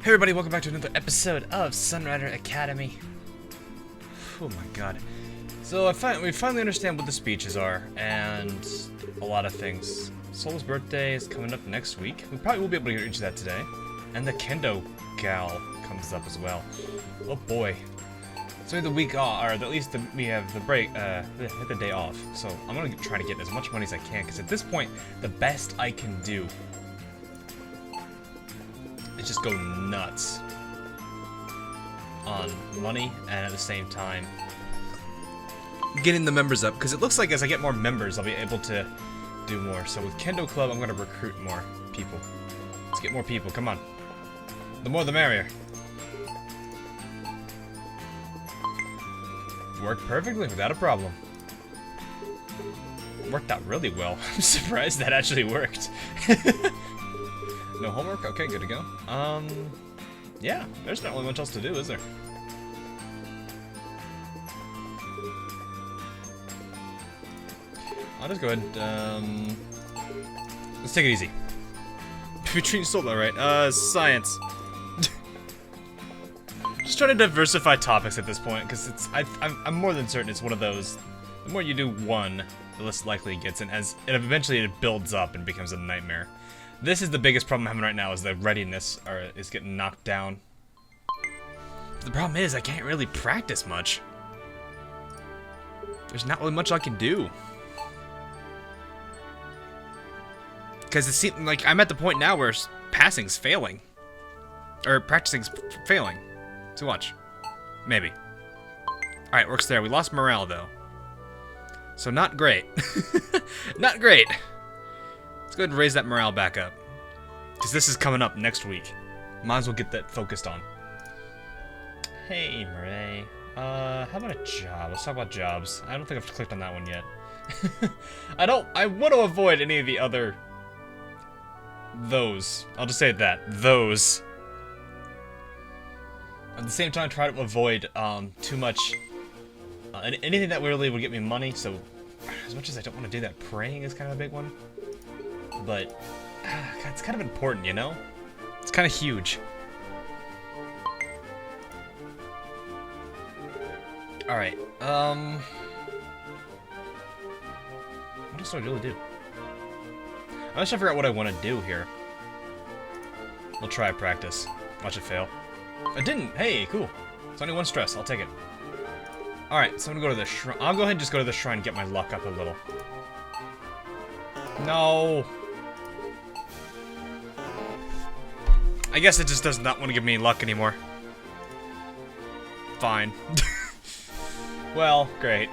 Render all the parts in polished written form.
Hey everybody, welcome back to another episode of Sunrider Academy. Oh my god. So we finally understand what the speeches are, and a lot of things. Soul's birthday is coming up next week. We probably will be able to reach that today. And the Kendo gal comes up as well. Oh boy. So the week off, or at least we have the break, the day off. So I'm gonna try to get as much money as I can, because at this point, the best I can do is just go nuts on money, and at the same time getting the members up, because it looks like as I get more members I'll be able to do more. So with Kendo Club I'm going to recruit more people. Let's get more people, come on. The more the merrier. Worked perfectly without a problem. Worked out really well. I'm surprised that actually worked. No homework? Okay, good to go. Yeah, there's not really much else to do, is there? I'll just go ahead and, let's take it easy. If you're treating Soul right, science. Just trying to diversify topics at this point, because I'm more than certain it's one of those, the more you do one, the less likely it gets, and eventually it builds up and becomes a nightmare. This is the biggest problem I'm having right now, is the readiness is getting knocked down. But the problem is I can't really practice much. There's not really much I can do. Because it seems like I'm at the point now where passing's failing. Or practicing's failing. So watch. Maybe. Alright, works there. We lost morale though. So not great. Not great. Let's go ahead and raise that morale back up. Because this is coming up next week. Might as well get that focused on. Hey, Murray. How about a job? Let's talk about jobs. I don't think I've clicked on that one yet. I want to avoid any of the other... those. I'll just say that. Those. At the same time, try to avoid too much... anything that really would get me money, so... as much as I don't want to do that, praying is kind of a big one. But God, it's kind of important, you know? It's kind of huge. Alright, what else do I really do? I'm just trying to figure out what I want to do here. We'll try practice. Watch it fail. I didn't! Hey, cool. It's only one stress, I'll take it. Alright, so I'm gonna go to the shrine. I'll go ahead and just go to the shrine and get my luck up a little. No! I guess it just does not want to give me luck anymore. Fine. Well, great.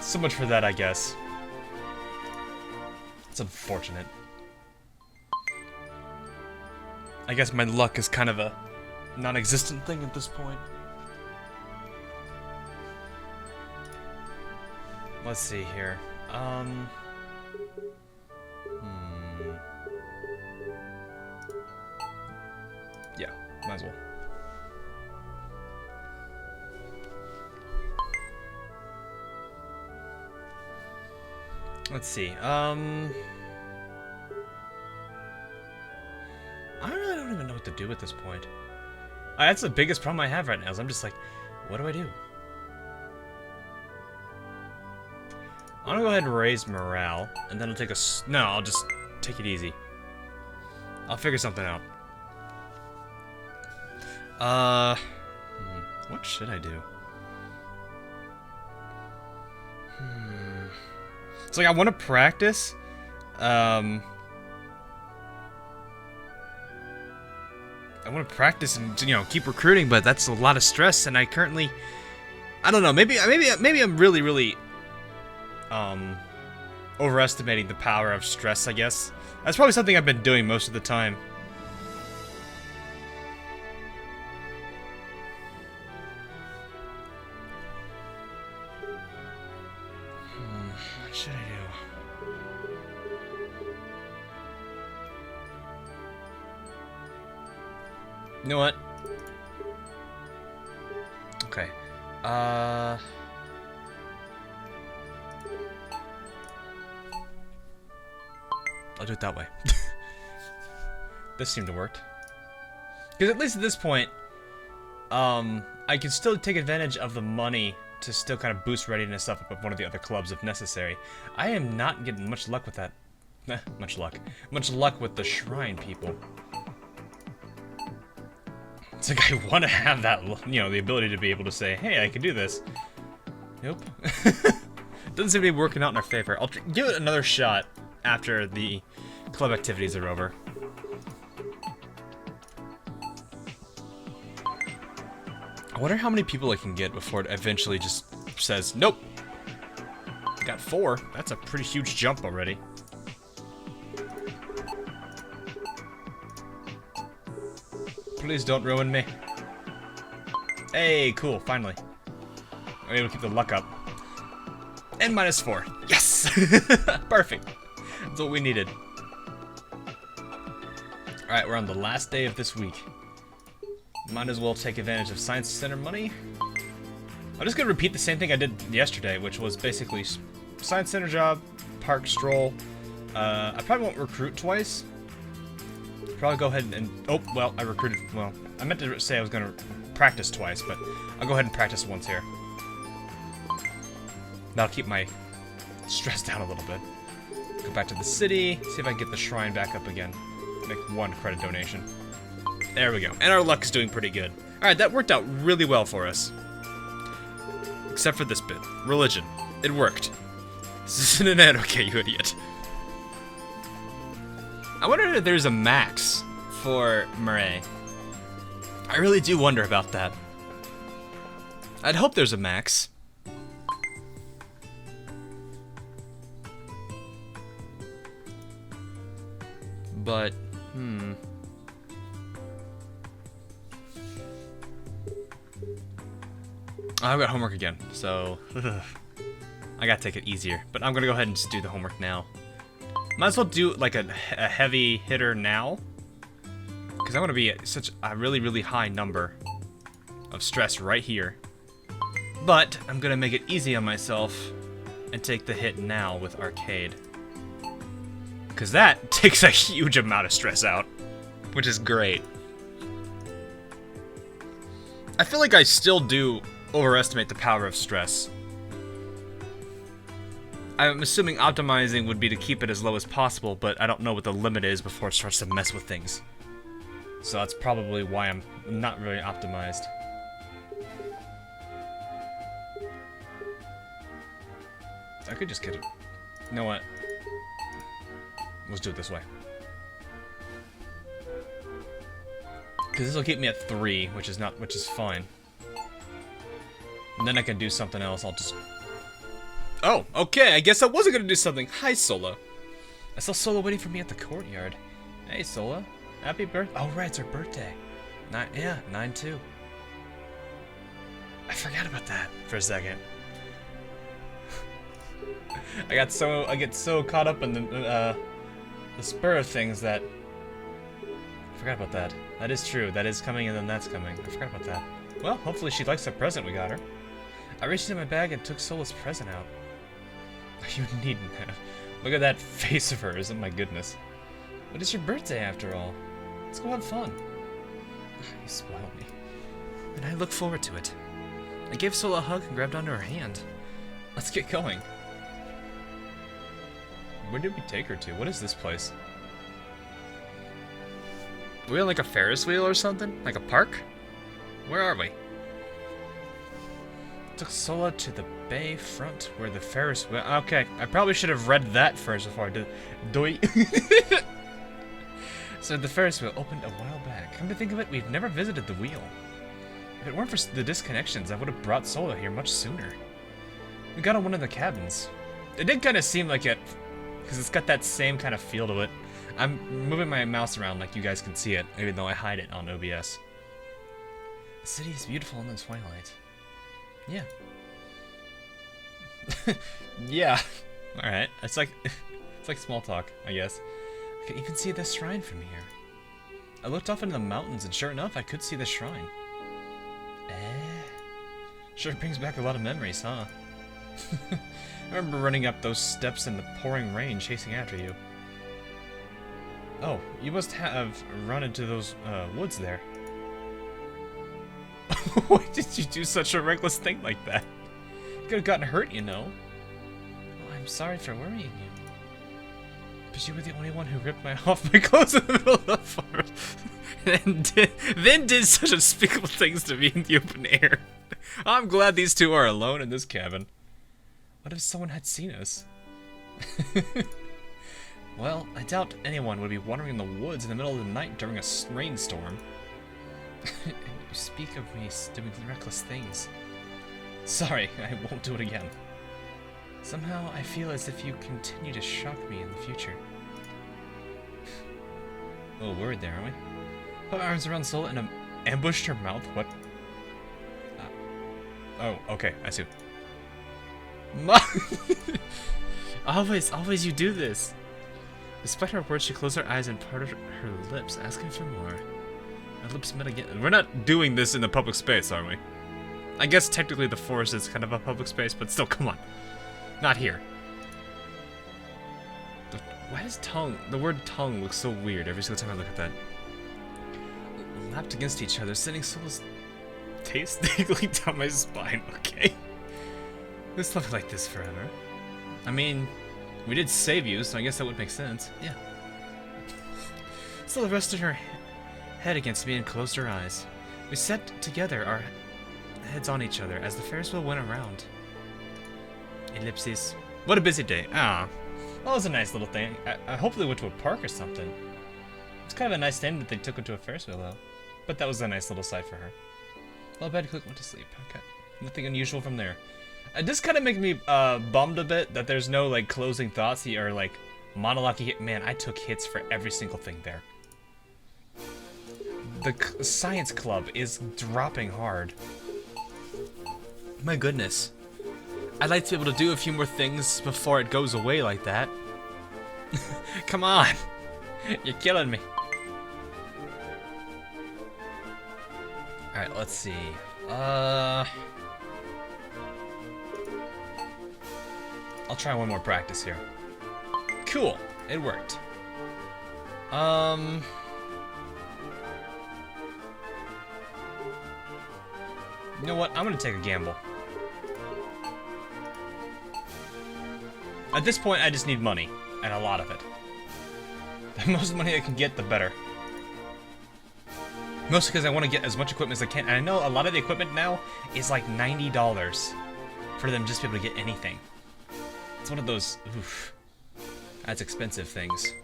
So much for that, I guess. It's unfortunate. I guess my luck is kind of a non-existent thing at this point. Let's see here. Yeah, might as well. Let's see. I really don't even know what to do at this point. That's the biggest problem I have right now, is I'm just like, what do I do? I'm gonna go ahead and raise morale, and then I'll take no, I'll just take it easy. I'll figure something out. What should I do? It's like I want to practice. I want to practice and, you know, keep recruiting, but that's a lot of stress, and I currently, I don't know, maybe I'm really overestimating the power of stress, I guess. That's probably something I've been doing most of the time. What should I do? You know what? Okay. I'll do it that way. This seemed to work. Because at least at this point, I can still take advantage of the money to still kind of boost readiness up with one of the other clubs if necessary. I am not getting much luck with that. Much luck. Much luck with the shrine people. It's like I want to have that, you know, the ability to be able to say, hey, I can do this. Nope. Doesn't seem to be working out in our favor. I'll give it another shot after the club activities are over. I wonder how many people I can get before it eventually just says, nope. Got 4. That's a pretty huge jump already. Please don't ruin me. Hey, cool, finally. I'm able to keep the luck up. And -4. Yes! Perfect. That's what we needed. Alright, we're on the last day of this week. Might as well take advantage of Science Center money. I'm just gonna repeat the same thing I did yesterday, which was basically Science Center job, park stroll. I probably won't recruit twice. Probably go ahead and... Oh, well, I recruited... Well, I meant to say I was gonna practice twice, but I'll go ahead and practice once here. That'll keep my stress down a little bit. Go back to the city, see if I can get the shrine back up again. Make 1 credit donation. There we go. And our luck is doing pretty good. Alright, that worked out really well for us. Except for this bit. Religion. It worked. This isn't an ad, okay, you idiot. I wonder if there's a max for Murray. I really do wonder about that. I'd hope there's a max. But, I've got homework again, so I gotta take it easier. But I'm gonna go ahead and just do the homework now. Might as well do like a heavy hitter now, because I want to be at such a really, really high number of stress right here. But I'm gonna make it easy on myself and take the hit now with arcade, because that takes a huge amount of stress out, which is great. I feel like I still do overestimate the power of stress. I'm assuming optimizing would be to keep it as low as possible, but I don't know what the limit is before it starts to mess with things. So that's probably why I'm not really optimized. I could just get it. You know what? Let's do it this way. Because this will keep me at 3, which is fine. And then I can do something else. I'll just... Oh, okay, I guess I wasn't gonna do something. Hi, Sola. I saw Sola waiting for me at the courtyard. Hey, Sola. Happy birthday. Oh, right, it's her birthday. 9/2. I forgot about that for a second. I get so caught up in the spur of things that I forgot about that. That is true. That is coming, and then that's coming. I forgot about that. Well, hopefully she likes the present we got her. I reached into my bag and took Sola's present out. You needn't have. Look at that face of hers. Oh my goodness. But it's your birthday after all. Let's go have fun. You spoiled me. And I look forward to it. I gave Sola a hug and grabbed onto her hand. Let's get going. Where did we take her to? What is this place? Are we on like a Ferris wheel or something? Like a park? Where are we? Took Sola to the bay front where the Ferris wheel... Okay, I probably should have read that first before I did... Doi. So the Ferris wheel opened a while back. Come to think of it, we've never visited the wheel. If it weren't for the disconnections, I would have brought Sola here much sooner. We got on one of the cabins. It did kind of seem like it, because it's got that same kind of feel to it. I'm moving my mouse around like you guys can see it, even though I hide it on OBS. The city is beautiful in the twilight. Yeah. Yeah. Alright. It's like small talk, I guess. I can even see the shrine from here. I looked off into the mountains and sure enough I could see the shrine. Sure brings back a lot of memories, huh? I remember running up those steps in the pouring rain chasing after you. Oh, you must have run into those woods there. Why did you do such a reckless thing like that? You could have gotten hurt, you know. Well, I'm sorry for worrying you. But you were the only one who ripped off my clothes in the middle of the forest. And then did such unspeakable things to me in the open air. I'm glad these two are alone in this cabin. What if someone had seen us? Well, I doubt anyone would be wandering in the woods in the middle of the night during a rainstorm. You speak of me doing reckless things. Sorry, I won't do it again. Somehow, I feel as if you continue to shock me in the future. A little worried there, aren't we? Put my arms around Sola and ambushed her mouth? What? Oh, okay, I see. Always you do this. Despite her words, she closed her eyes and parted her lips, asking for more. Our lips met again. We're not doing this in the public space, are we? I guess technically the forest is kind of a public space, but still, come on. Not here. Why does the word tongue look so weird every single time I look at that? Lapped against each other, sending Sola's taste tingling down my spine. Okay. It's nothing like this forever. I mean, we did save you, so I guess that would make sense. Yeah. Sola rested her head against me and closed her eyes. We sat together, our heads on each other, as the Ferris wheel went around. Ellipses. What a busy day. Ah. Well, it was a nice little thing. I hopefully went to a park or something. It's kind of a nice thing that they took her to a Ferris wheel, though. But that was a nice little sight for her. Well, bed, quick, went to sleep. Okay. Nothing unusual from there. It does kind of make me bummed a bit that there's no, like, closing thoughts or, like, monologue. Man, I took hits for every single thing there. The science club is dropping hard. My goodness. I'd like to be able to do a few more things before it goes away like that. Come on. You're killing me. Alright, let's see. I'll try one more practice here. Cool. It worked. You know what? I'm gonna take a gamble. At this point, I just need money, and a lot of it. The most money I can get, the better. Mostly because I want to get as much equipment as I can. And I know a lot of the equipment now is like $90 for them just to be able to get anything. It's one of those, oof, that's expensive things.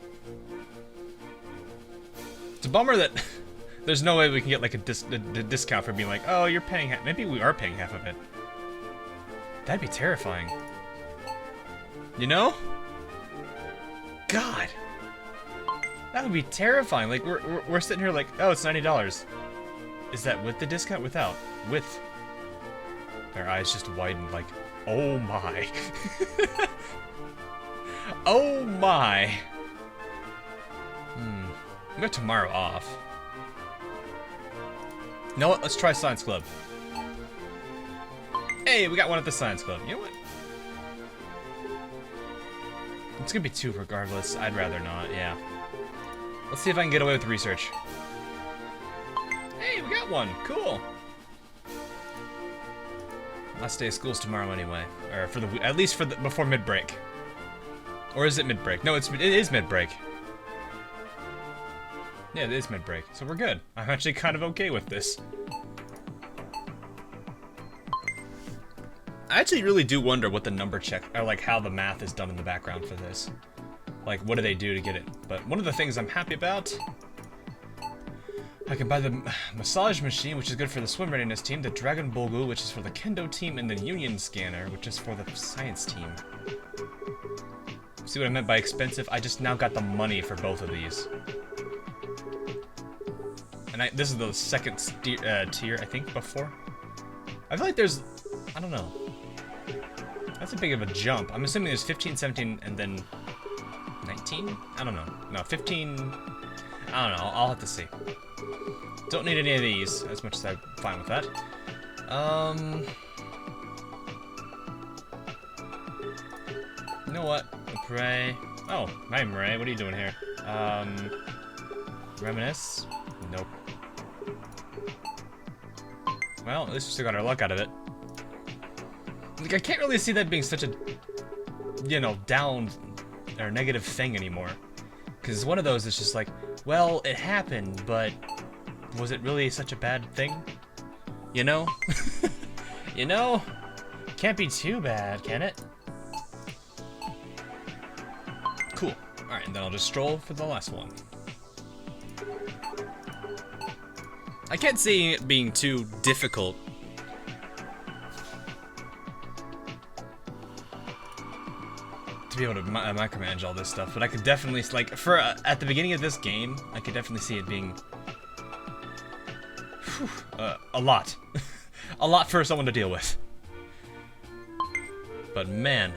It's a bummer that there's no way we can get like a discount for being like, oh, you're paying half. Maybe we are paying half of it. That'd be terrifying. You know? God. That would be terrifying. Like, we're sitting here like, oh, it's $90. Is that with the discount? Without. With. Their eyes just widened like, oh my. Oh my. We got tomorrow off. You know what? Let's try Science Club. Hey, we got one at the Science Club. You know what? It's gonna be 2 regardless. I'd rather not, yeah. Let's see if I can get away with research. Hey, we got one. Cool. Last day of school's tomorrow anyway, or for the at least for the before mid-break. Or is it mid-break? No, it is mid-break. Yeah, it is mid-break, so we're good. I'm actually kind of okay with this. I actually really do wonder what the number check, or like how the math is done in the background for this. Like, what do they do to get it? But one of the things I'm happy about, I can buy the massage machine, which is good for the swim readiness team, the Dragon Bulgu, which is for the Kendo team, and the Union scanner, which is for the science team. See what I meant by expensive? I just now got the money for both of these. And this is the second tier, I think, before. I feel like there's, I don't know. That's a big of a jump. I'm assuming there's 15, 17, and then 19? I don't know. No, 15, I don't know. I'll have to see. Don't need any of these, as much as I'm fine with that. You know what? Pray. Oh, hi, Murray. What are you doing here? Reminisce? Nope. Well, at least we still got our luck out of it. Like, I can't really see that being such a, you know, down or negative thing anymore. Because it's one of those that's just like, well, it happened, but was it really such a bad thing? You know? You know? Can't be too bad, can it? Cool. Alright, and then I'll just stroll for the last one. I can't see it being too difficult. To be able to micromanage all this stuff, but I could definitely, like, for at the beginning of this game, I could definitely see it being a lot. A lot for someone to deal with. But man.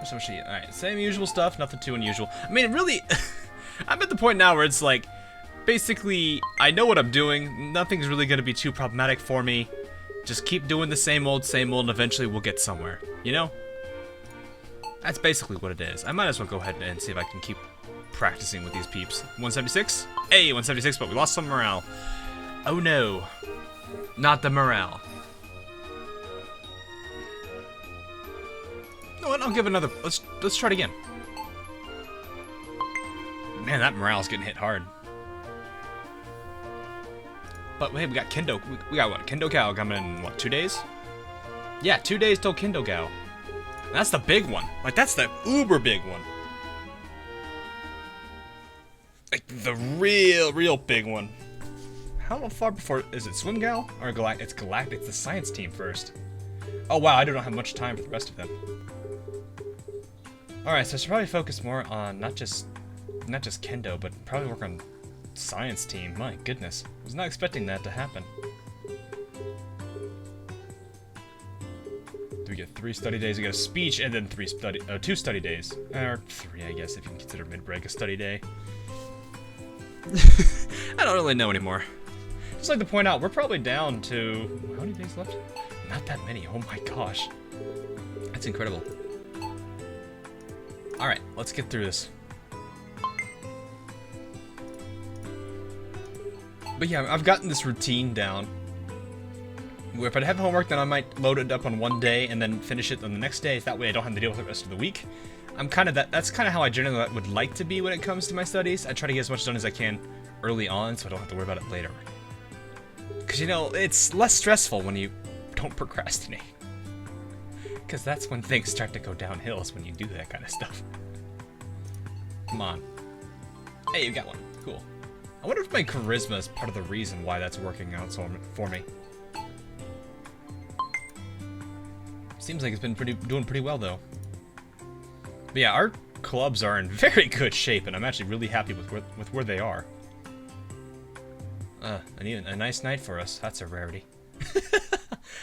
So much. Alright, same usual stuff, nothing too unusual. I mean, really, I'm at the point now where it's like, basically, I know what I'm doing. Nothing's really going to be too problematic for me. Just keep doing the same old, and eventually we'll get somewhere. You know? That's basically what it is. I might as well go ahead and see if I can keep practicing with these peeps. 176? Hey, 176, but we lost some morale. Oh no. Not the morale. You know what? I'll give another. Let's try it again. Man, that morale's getting hit hard. But hey, we got Kendo. We got what? Kendo Gao coming in what? 2 days? Yeah, 2 days till Kendo Gao. That's the big one. Like, that's the uber big one. Like, the real big one. How far before, is it Swim Gal? Or it's Galactic, it's the science team first. Oh wow, I don't have much time for the rest of them. Alright, so I should probably focus more on not just Kendo, but probably work on science team. My goodness. I was not expecting that to happen. We get 3 study days, we get a speech, and then 2 study days. Or 3, I guess, if you can consider mid-break a study day. I don't really know anymore. Just like to point out, we're probably down to... How many days left? Not that many, oh my gosh. That's incredible. Alright, let's get through this. But yeah, I've gotten this routine down. Where if I have homework, then I might load it up on one day and then finish it on the next day. That way I don't have to deal with it the rest of the week. I'm kind of that's kind of how I generally would like to be when it comes to my studies. I try to get as much done as I can early on so I don't have to worry about it later. Because, you know, it's less stressful when you don't procrastinate. Because that's when things start to go downhill, is when you do that kind of stuff. Come on. Hey, you got one. Cool. I wonder if my charisma is part of the reason why that's working out for me. Seems like it's been doing pretty well, though. But yeah, our clubs are in very good shape, and I'm actually really happy with where they are. A nice night for us. That's a rarity.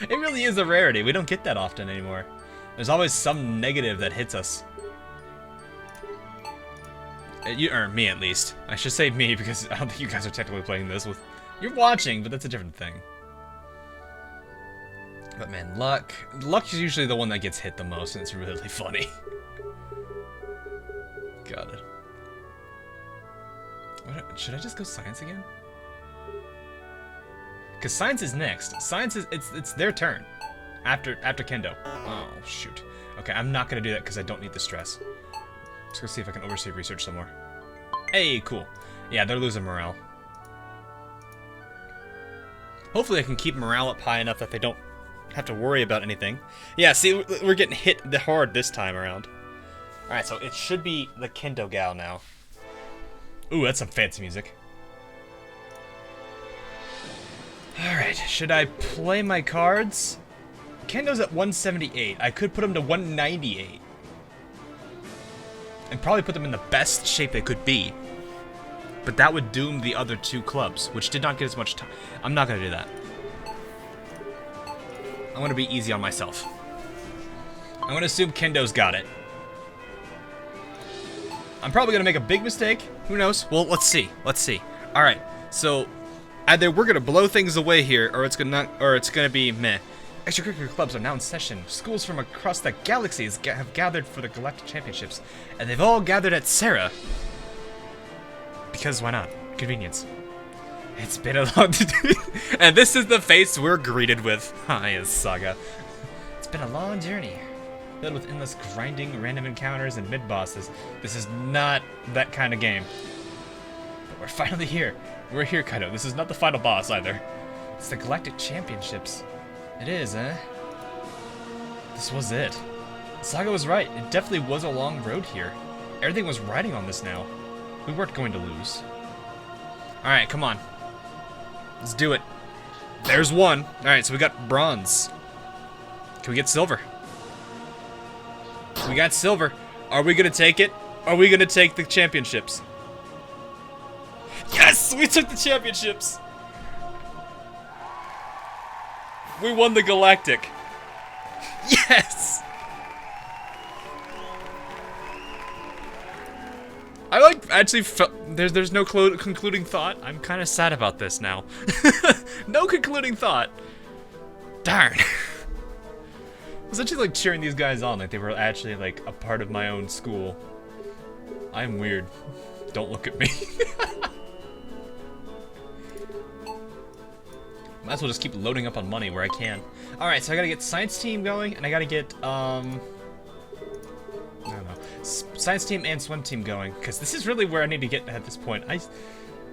It really is a rarity. We don't get that often anymore. There's always some negative that hits us. Or me, at least. I should say me, because I don't think you guys are technically playing this with... You're watching, but that's a different thing. But man, luck is usually the one that gets hit the most, and it's really funny. Got it. Should I just go science again? Because science is next. Science is it's their turn after Kendo. Oh shoot. Okay, I'm not gonna do that because I don't need the stress. Let's go see if I can oversee research some more. Hey, cool. Yeah, they're losing morale. Hopefully, I can keep morale up high enough that they don't have to worry about anything. Yeah, see, we're getting hit hard this time around. Alright, so it should be the Kendo Gal now. Ooh, that's some fancy music. Alright, should I play my cards? Kendo's at 178. I could put him to 198. And probably put them in the best shape they could be. But that would doom the other 2 clubs, which did not get as much time. I'm not going to do that. I'm going to be easy on myself. I'm going to assume Kendo's got it. I'm probably going to make a big mistake. Who knows? Well, let's see. Let's see. All right. So either we're going to blow things away here, or it's going to be meh. Extracurricular clubs are now in session. Schools from across the galaxies have gathered for the Galactic Championships, and they've all gathered at Sarah. Because why not? Convenience. It's been a long and this is the face we're greeted with. Yes, Saga. It's been a long journey, filled with endless grinding, random encounters, and mid-bosses. This is not that kind of game. But we're finally here. We're here, Kaido. This is not the final boss, either. It's the Galactic Championships. It is, eh? This was it. Saga was right. It definitely was a long road here. Everything was riding on this now. We weren't going to lose. Alright, come on. Let's do it. There's one. Alright, so we got bronze. Can we get silver? We got silver. Are we gonna take it? Are we gonna take the championships? Yes! We took the championships! We won the Galactic. Yes! I like, actually, there's no concluding thought. I'm kind of sad about this now. No concluding thought. Darn. I was actually like cheering these guys on like they were actually like a part of my own school. I'm weird. Don't look at me. Might as well just keep loading up on money where I can. Alright, so I gotta get science team going, and I gotta get, I don't know, science team and swim team going, because this is really where I need to get at this point.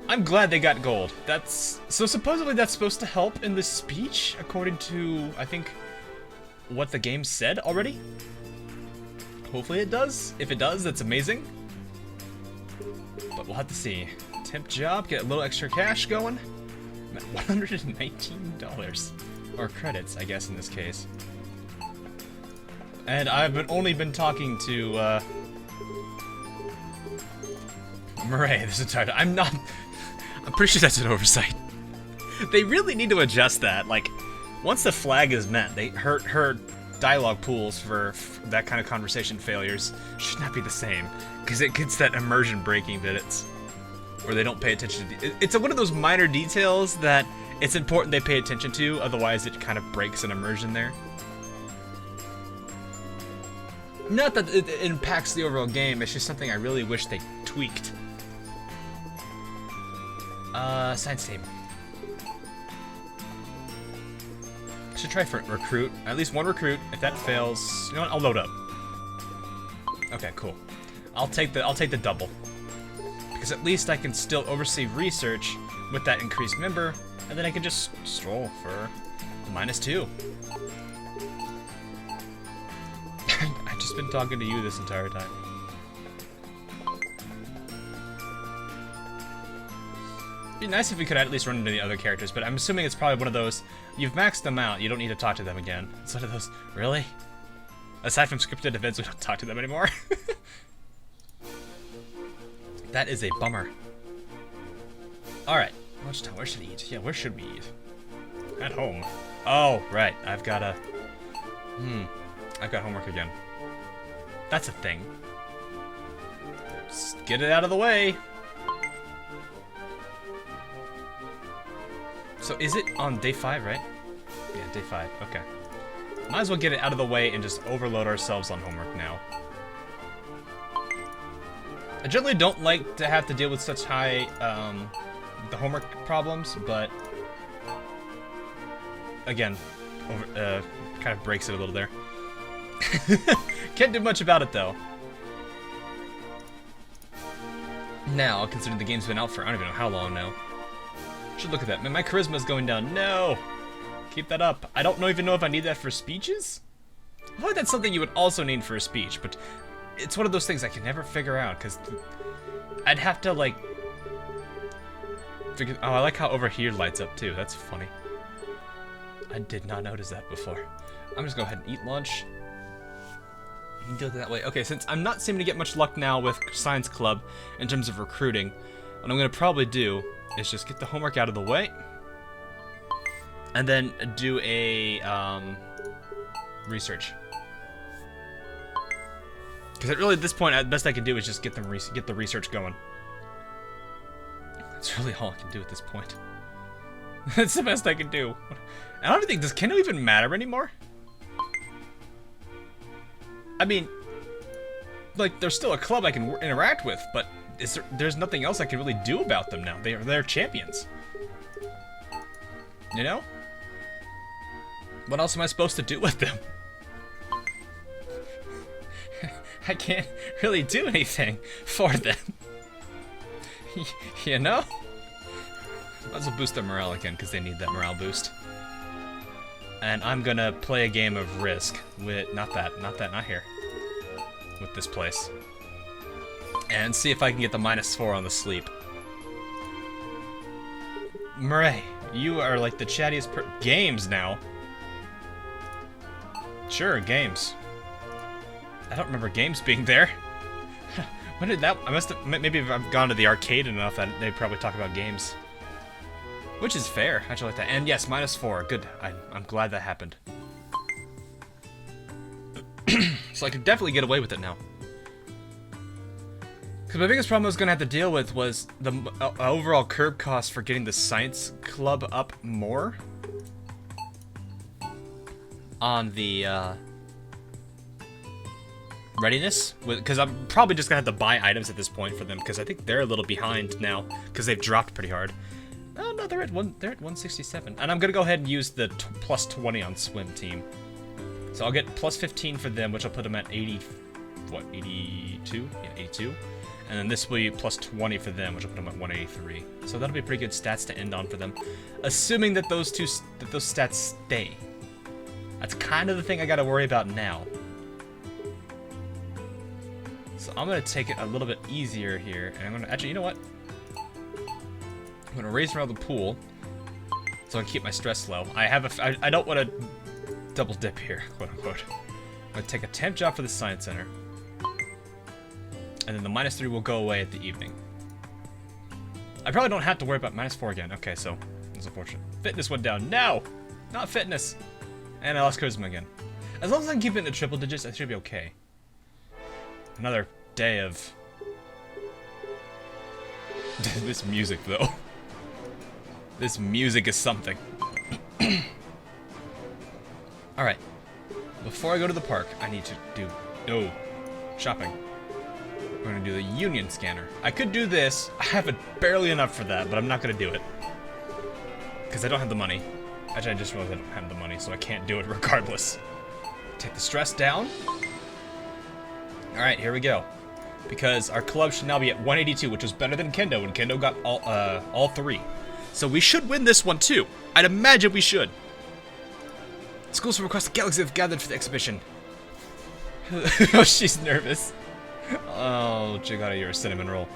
I'm glad they got gold. So supposedly that's supposed to help in this speech, according to, I think, what the game said already. Hopefully it does. If it does, that's amazing. But we'll have to see. Temp job, get a little extra cash going. I'm at $119. Or credits, I guess, in this case. And I've only been talking to, Murray this entire time. I'm pretty sure that's an oversight. They really need to adjust that. Like, once the flag is met, her dialogue pools for that kind of conversation failures should not be the same. Because it gets that immersion breaking that where they don't pay attention to. It's one of those minor details that it's important they pay attention to, otherwise it kind of breaks an immersion there. Not that it impacts the overall game, it's just something I really wish they tweaked. Science team. Should try for recruit. At least one recruit. If that fails, you know what? I'll load up. Okay, cool. I'll take the double. Because at least I can still oversee research with that increased member, and then I can just stroll for the -2. I've just been talking to you this entire time. It'd be nice if we could at least run into the other characters, but I'm assuming it's probably one of those, you've maxed them out, you don't need to talk to them again. It's one of those, really? Aside from scripted events, we don't talk to them anymore. That is a bummer. Alright, lunchtime, where should we eat? Yeah, where should we eat? At home. Oh, right, I've got homework again. That's a thing. Just get it out of the way. So is it on day 5, right? Yeah, day 5, okay. Might as well get it out of the way and just overload ourselves on homework now. I generally don't like to have to deal with such high, the homework problems, but again, kind of breaks it a little there. Can't do much about it though. Now, considering the game's been out for I don't even know how long now. Should look at that. Man, my charisma's going down. No! Keep that up. I don't even know if I need that for speeches? I feel like that's something you would also need for a speech, but it's one of those things I can never figure out, because I'd have to, like, figure. Oh, I like how over here lights up, too. That's funny. I did not notice that before. I'm just gonna go ahead and eat lunch. You can deal with it that way. Okay, since I'm not seeming to get much luck now with Science Club in terms of recruiting, what I'm gonna probably do is just get the homework out of the way, and then do a research. Because really, at this point, the best I can do is just get the research going. That's really all I can do at this point. That's the best I can do. I don't think can it even matter anymore? I mean, like, there's still a club I can interact with, but there's nothing else I can really do about them now. They're champions. You know? What else am I supposed to do with them? I can't really do anything for them. You know? Might as well boost their morale again, because they need that morale boost. And I'm gonna play a game of Risk with, not here. With this place. And see if I can get the -4 on the sleep. Murray, you are like the chattiest games now. Sure, games. I don't remember games being there. When did that... I must have... Maybe if I've gone to the arcade enough, they probably talk about games. Which is fair. I actually like that. And yes, -4. Good. I'm glad that happened. So I could definitely get away with it now. Because my biggest problem I was going to have to deal with was the overall curb cost for getting the science club up more. On the, readiness, because I'm probably just gonna have to buy items at this point for them, because I think they're a little behind now, because they've dropped pretty hard. Oh no, they're at 167, and I'm gonna go ahead and use the +20 on swim team. So I'll get +15 for them, which will put them at 80, what, 82? Yeah, 82. And then this will be +20 for them, which will put them at 183. So that'll be pretty good stats to end on for them, assuming that those stats stay. That's kind of the thing I gotta worry about now. So I'm gonna take it a little bit easier here, and I'm gonna actually, you know what? I'm gonna raise around the pool so I can keep my stress low. I don't want to double dip here, quote unquote. I'm gonna take a temp job for the science center, and then the -3 will go away at the evening. I probably don't have to worry about -4 again. Okay, so that's unfortunate. Fitness went down. No, not fitness. And I lost charisma again. As long as I can keep it in the triple digits, I should be okay. Another day of... This music, though. This music is something. Alright. Before I go to the park, I need to do... No. Shopping. I'm going to do the union scanner. I could do this. I have barely enough for that, but I'm not going to do it. Because I don't have the money. Actually, I just realized I don't have the money, so I can't do it regardless. Take the stress down. Alright, here we go. Because our club should now be at 182, which is better than Kendo, and Kendo got all 3. So we should win this one, too. I'd imagine we should. Schools from across the galaxy have gathered for the exhibition. Oh, she's nervous. Oh, Chigata, you're a cinnamon roll.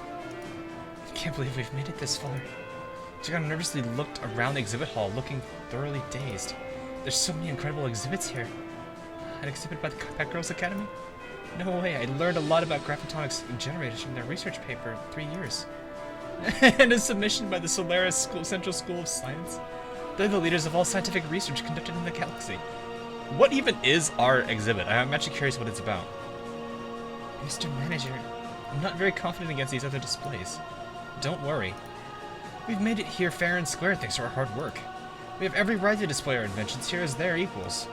I can't believe we've made it this far. Chigata nervously looked around the exhibit hall, looking thoroughly dazed. There's so many incredible exhibits here. An exhibit by the Combat Girls Academy? No way, I learned a lot about graphotonics generators from their research paper in 3 years. And a submission by the Solaris Central School of Science. They're the leaders of all scientific research conducted in the galaxy. What even is our exhibit? I'm actually curious what it's about. Mr. Manager, I'm not very confident against these other displays. Don't worry. We've made it here fair and square thanks to our hard work. We have every right to display our inventions here as their equals.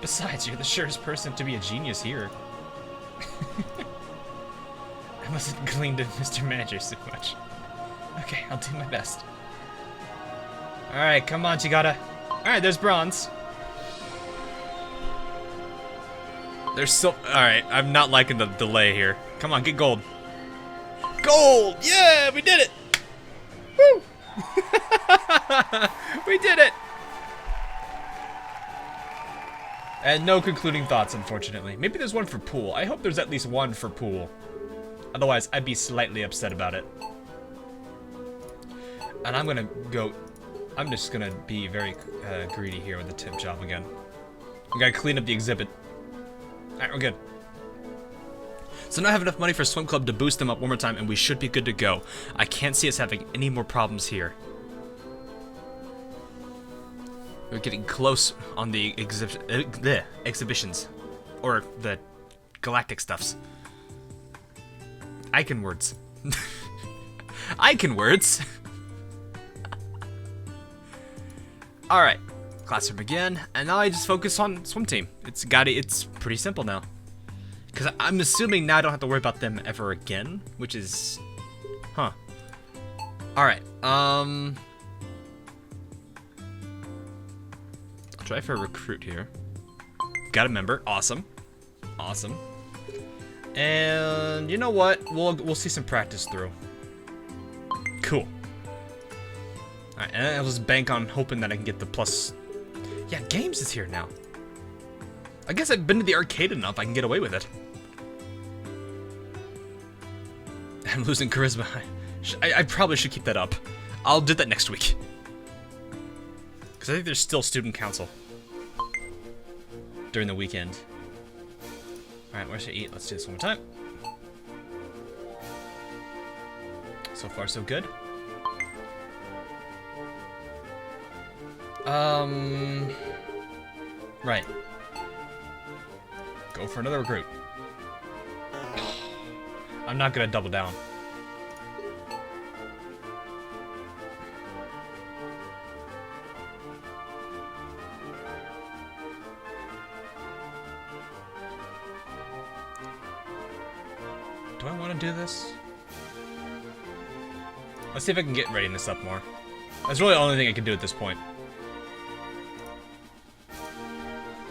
Besides, you're the surest person to be a genius here. I mustn't cling to Mr. Manager so much. Okay, I'll do my best. Alright, come on, Chigata. Alright, there's bronze. There's so... Alright, I'm not liking the delay here. Come on, get gold. Gold! Yeah, we did it! Woo! We did it! And no concluding thoughts, unfortunately. Maybe there's one for pool. I hope there's at least one for pool. Otherwise, I'd be slightly upset about it. And I'm gonna go... I'm just gonna be very greedy here with the tip job again. We gotta clean up the exhibit. Alright, we're good. So now I have enough money for Swim Club to boost them up one more time, and we should be good to go. I can't see us having any more problems here. We're getting close on the exhibitions. Or the galactic stuffs. Icon words. Icon words! Alright. Classroom again, and now I just focus on swim team. It's pretty simple now. Because I'm assuming now I don't have to worry about them ever again, which is Alright, I'll try for a recruit here. Got a member. Awesome. Awesome. And you know what? We'll see some practice through. Cool. Alright, and I'll just bank on hoping that I can get the plus. Yeah, games is here now. I guess I've been to the arcade enough, I can get away with it. I'm losing charisma. I probably should keep that up. I'll do that next week. Because I think there's still student council during the weekend. Alright, where should I eat? Let's do this one more time. So far, so good. Right. Go for another recruit. I'm not gonna double down. Do I want to do this? Let's see if I can get readiness up more. That's really the only thing I can do at this point.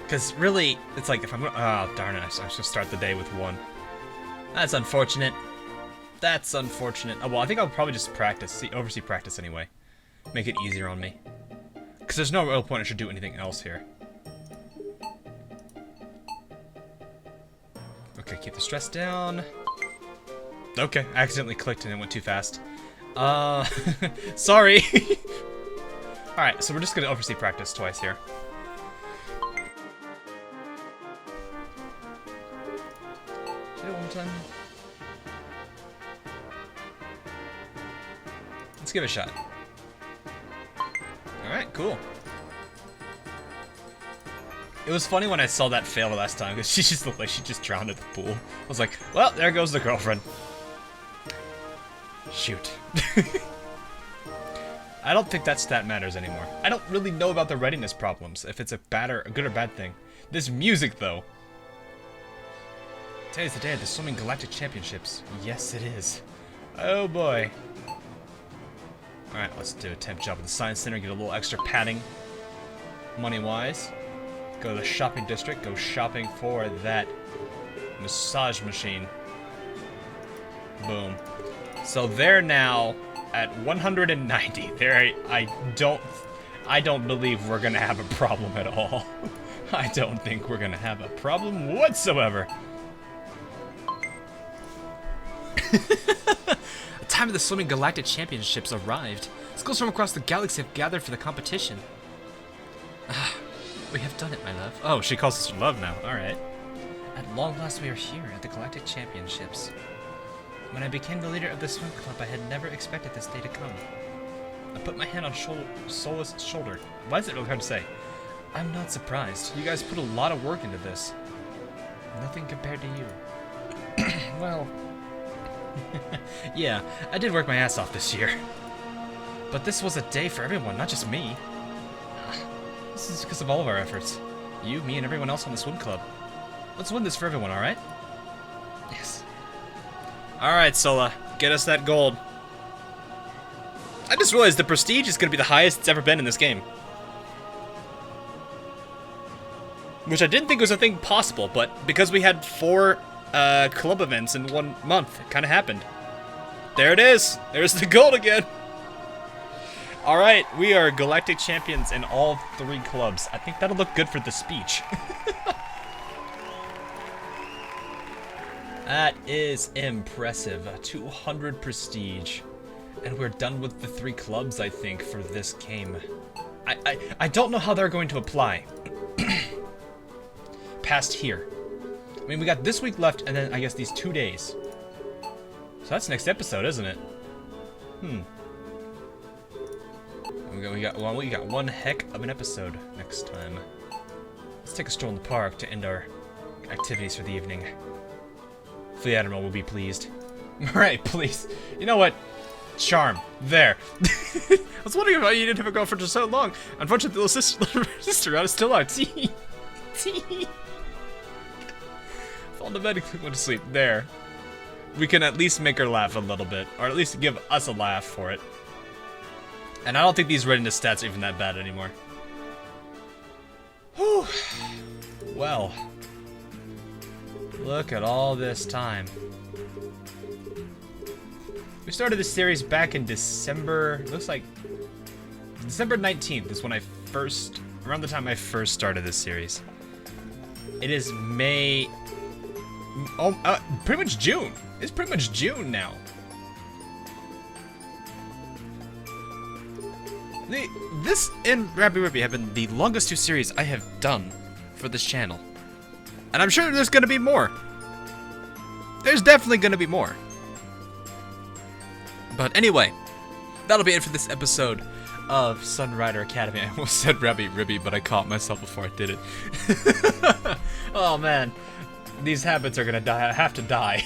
Because really, it's like if I'm gonna... Oh, darn it. I should start the day with 1. That's unfortunate. That's unfortunate. Oh, well, I think I'll probably just practice. Oversee practice anyway. Make it easier on me. Because there's no real point I should do anything else here. Okay, keep the stress down. Okay, I accidentally clicked and it went too fast. Sorry. Alright, so we're just gonna oversee practice twice here. Do it one more time. Let's give it a shot. Alright, cool. It was funny when I saw that fail last time, because she just looked like she just drowned at the pool. I was like, well, there goes the girlfriend. Shoot. I don't think that stat matters anymore. I don't really know about the readiness problems, if it's a good or bad thing. This music, though. Today's the day of the Swimming Galactic Championships. Yes, it is. Oh, boy. Alright, let's do a temp job at the Science Center, get a little extra padding. Money-wise. Go to the shopping district, go shopping for that massage machine. Boom. So they're now at 190. There, I don't believe we're gonna have a problem at all. I don't think we're gonna have a problem whatsoever. The time of the Swimming Galactic Championships arrived. Schools from across the galaxy have gathered for the competition. We have done it, my love. Oh, she calls us love now. Alright. At long last, we are here at the Galactic Championships. When I became the leader of the swim club, I had never expected this day to come. I put my hand on Sola's shoulder. Why is it really hard to say? I'm not surprised. You guys put a lot of work into this. Nothing compared to you. Well... yeah, I did work my ass off this year. But this was a day for everyone, not just me. This is because of all of our efforts. You, me, and everyone else on the swim club. Let's win this for everyone, alright? Yes. Alright, Sola. Get us that gold. I just realized the prestige is going to be the highest it's ever been in this game. Which I didn't think was a thing possible, but because we had 4 club events in 1 month, it kind of happened. There it is. There's the gold again. Alright, we are Galactic Champions in all 3 clubs. I think that'll look good for the speech. That is impressive. 200 prestige. And we're done with the 3 clubs, I think, for this game. I don't know how they're going to apply. Past here. I mean, we got this week left, and then I guess these 2 days. So that's next episode, isn't it? We got one heck of an episode next time. Let's take a stroll in the park to end our activities for the evening. Fleet Admiral will be pleased. Right, please. You know what? Charm. There. I was wondering why you didn't have a girlfriend for so long. Unfortunately, the little sister out is still out. Tee. Fall to bed and go to sleep. There. We can at least make her laugh a little bit. Or at least give us a laugh for it. And I don't think these readiness stats are even that bad anymore. Whew. Well, look at all this time. We started this series back in December, looks like December 19th is when around the time I first started this series. It is May, pretty much June. It's pretty much June now. This and Rabby Rippy have been the longest 2 series I have done for this channel. And I'm sure there's gonna be more. There's definitely gonna be more. But anyway, that'll be it for this episode of Sunrider Academy. I almost said Rabby Ribby, but I caught myself before I did it. Oh man, these habits are gonna have to die.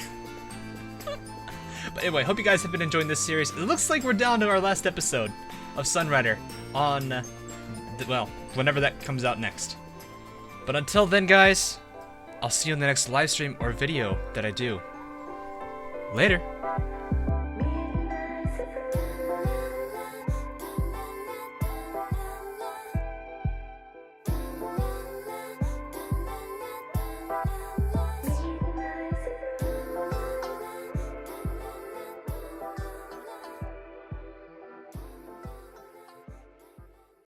But anyway, hope you guys have been enjoying this series. It looks like we're down to our last episode of Sunrider on, well, whenever that comes out next. But until then, guys, I'll see you in the next live stream or video that I do. Later.